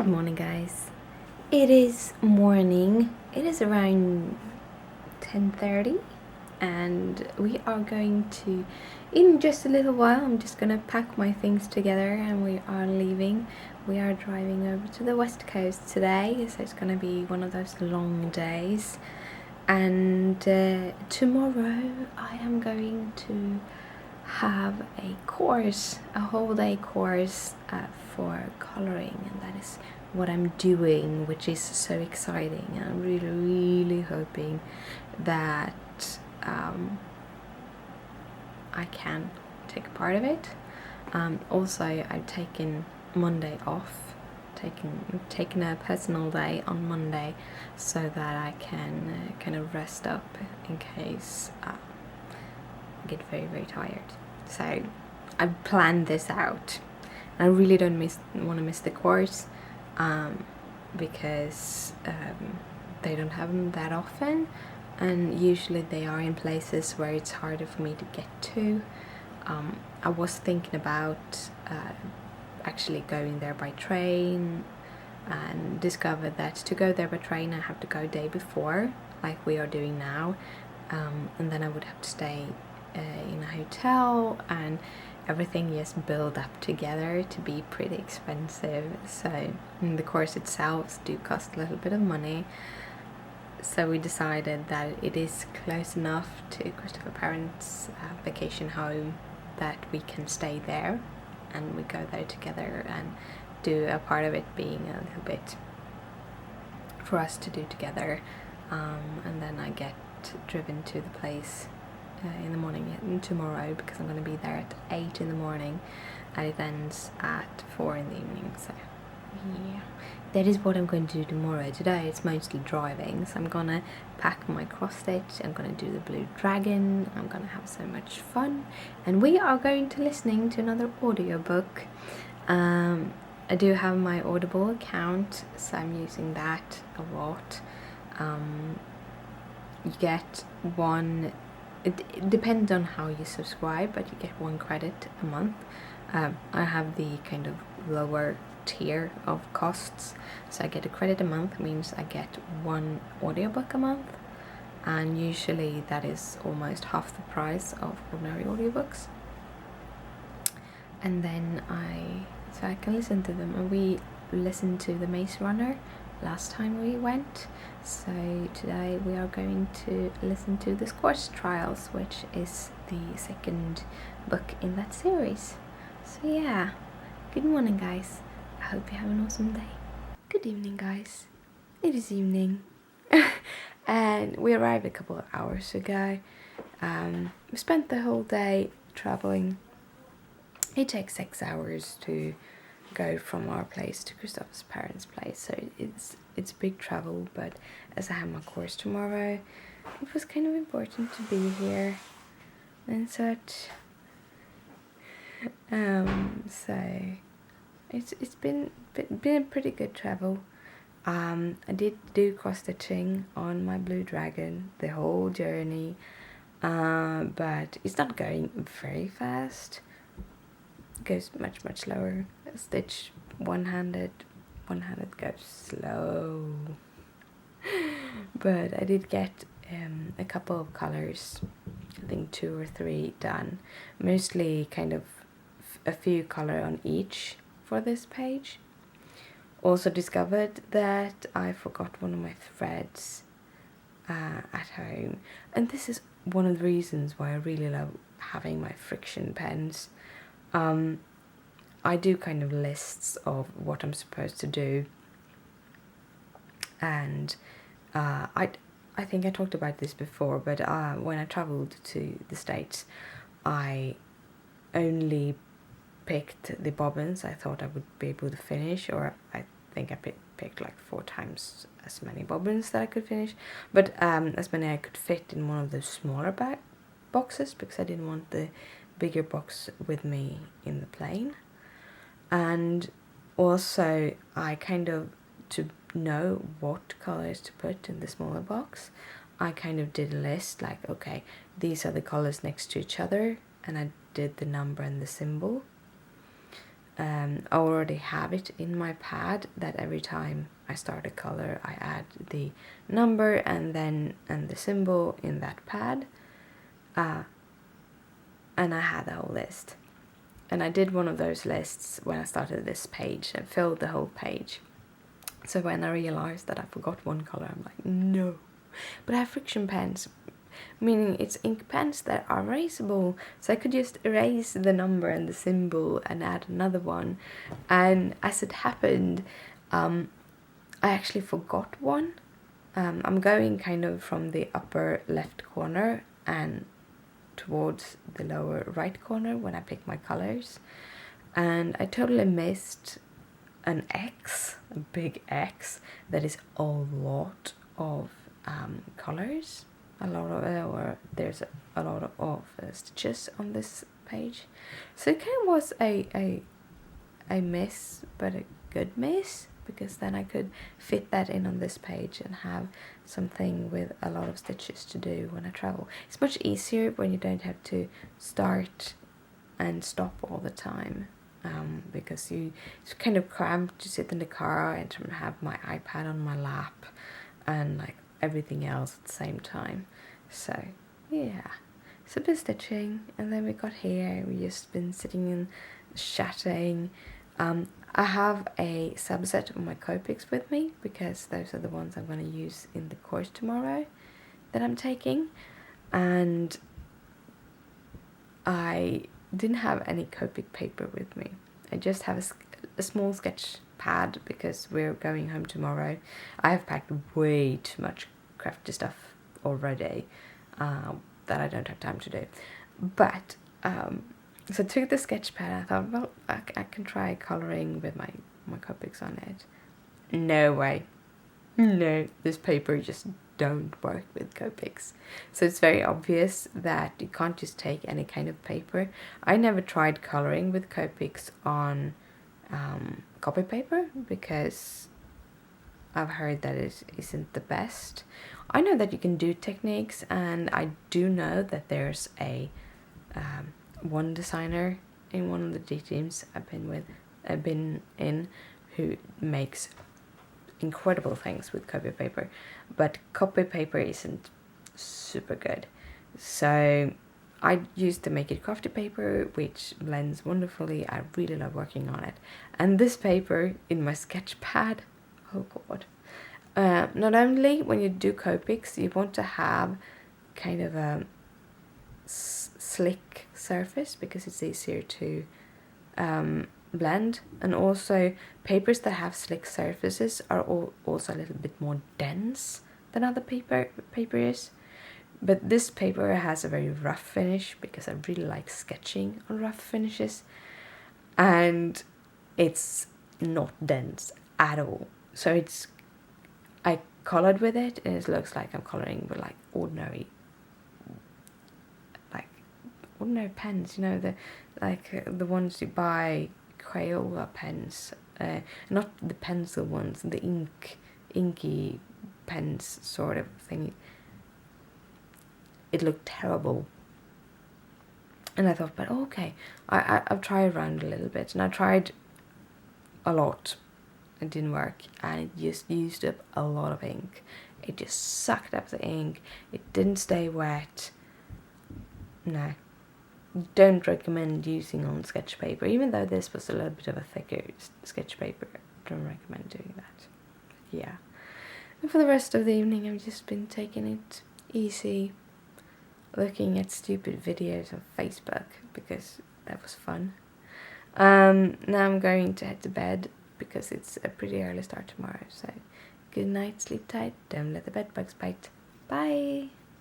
Good morning, guys. It is morning. It is around 10:30, and we are going to, in just a little while, I'm just gonna pack my things together and we are leaving. We are driving over to the west coast today, so it's gonna be one of those long days. And tomorrow I am going to have a course, a whole day course for coloring, and that is what I'm doing, which is so exciting. I'm really hoping that I can take part of it. Also, I've taken Monday off, taken a personal day on Monday, so that I can kind of rest up in case I get very tired. So I've planned this out. I really don't want to miss the course because they don't have them that often, and usually they are in places where it's harder for me to get to. I was thinking about actually going there by train, and discovered that to go there by train I have to go day before, like we are doing now, and then I would have to stay in a hotel, and everything just build up together to be pretty expensive. So the course itself do cost a little bit of money, so we decided that it is close enough to Christopher parents' vacation home that we can stay there, and we go there together and do a part of it being a little bit for us to do together, and then I get driven to the place in the morning tomorrow, because I'm going to be there at 8 in the morning and it ends at 4 in the evening. So yeah, that is what I'm going to do tomorrow. Today it's mostly driving, so I'm gonna pack my cross stitch, I'm gonna do the blue dragon, I'm gonna have so much fun, and we are going to listening to another audiobook. I do have my Audible account, so I'm using that a lot. You get one, it depends on how you subscribe, but you get 1 credit a month. I have the kind of lower tier of costs, so I get a credit a month, means I get 1 audiobook a month, and usually that is almost half the price of ordinary audiobooks. And then I can listen to them, and we listened to The Maze Runner last time we went, so today we are going to listen to The Squash Trials, which is the second book in that series. So yeah, good morning, guys. I hope you have an awesome day. Good evening, guys. It is evening and we arrived a couple of hours ago. We spent the whole day traveling. It takes 6 hours to go from our place to Christopher's parents' place, so it's a big travel, but as I have my course tomorrow, it was kind of important to be here and such. So it's been a pretty good travel. I did do cross stitching on my blue dragon the whole journey, but it's not going very fast. It goes much slower. Stitch one-handed goes slow. But I did get a couple of colors, I think 2 or 3 done, mostly kind of a few color on each for this page. Also discovered that I forgot one of my threads at home, and this is one of the reasons why I really love having my friction pens. I do kind of lists of what I'm supposed to do, and I think I talked about this before, but when I travelled to the States, I only picked the bobbins I thought I would be able to finish, or I think I picked like 4 times as many bobbins that I could finish, but as many I could fit in one of the smaller boxes, because I didn't want the bigger box with me in the plane. And also I kind of, to know what colors to put in the smaller box, I kind of did a list, like, okay, these are the colors next to each other, and I did the number and the symbol. I already have it in my pad that every time I start a color I add the number and the symbol in that pad, and I had the whole list. And I did one of those lists when I started this page and filled the whole page. So when I realized that I forgot one color, I'm like, no. But I have friction pens, meaning it's ink pens that are erasable. So I could just erase the number and the symbol and add another one. And as it happened, I actually forgot one. I'm going kind of from the upper left corner and towards the lower right corner when I pick my colors, and I totally missed an X, a big X that is a lot of colors, a lot of or there's a lot of stitches on this page, so it kind of was a miss, but a good miss, because then I could fit that in on this page and have something with a lot of stitches to do when I travel. It's much easier when you don't have to start and stop all the time, because it's kind of cramped to sit in the car and to have my iPad on my lap and like everything else at the same time. So yeah, so been stitching, and then we got here, we just been sitting and chatting. I have a subset of my Copics with me because those are the ones I'm going to use in the course tomorrow that I'm taking, and I didn't have any Copic paper with me. I just have a small sketch pad because we're going home tomorrow. I have packed way too much crafty stuff already that I don't have time to do, but so I took the sketch pad. I thought, well, I can try colouring with my Copics on it. No way. No, this paper just don't work with Copics. So it's very obvious that you can't just take any kind of paper. I never tried colouring with Copics on copy paper because I've heard that it isn't the best. I know that you can do techniques, and I do know that there's a one designer in one of the D teams I've been in who makes incredible things with copy paper, but copy paper isn't super good. So I used to make it crafty paper, which blends wonderfully. I really love working on it. And this paper in my sketch pad, oh god. Not only when you do Copics, you want to have kind of a slick surface because it's easier to blend, and also papers that have slick surfaces are also a little bit more dense than other paper is. But this paper has a very rough finish because I really like sketching on rough finishes, and it's not dense at all. So I colored with it and it looks like I'm coloring with like ordinary pens, you know, the ones you buy, Crayola pens, not the pencil ones, the inky pens sort of thing. It looked terrible, and I thought, but okay, I've tried around a little bit, and I tried a lot. It didn't work, and it just used up a lot of ink. It just sucked up the ink. It didn't stay wet. No. Don't recommend using on sketch paper, even though this was a little bit of a thicker sketch paper. Don't recommend doing that. Yeah. And for the rest of the evening, I've just been taking it easy, looking at stupid videos on Facebook because that was fun. Now I'm going to head to bed because it's a pretty early start tomorrow. So good night, sleep tight, don't let the bed bugs bite. Bye!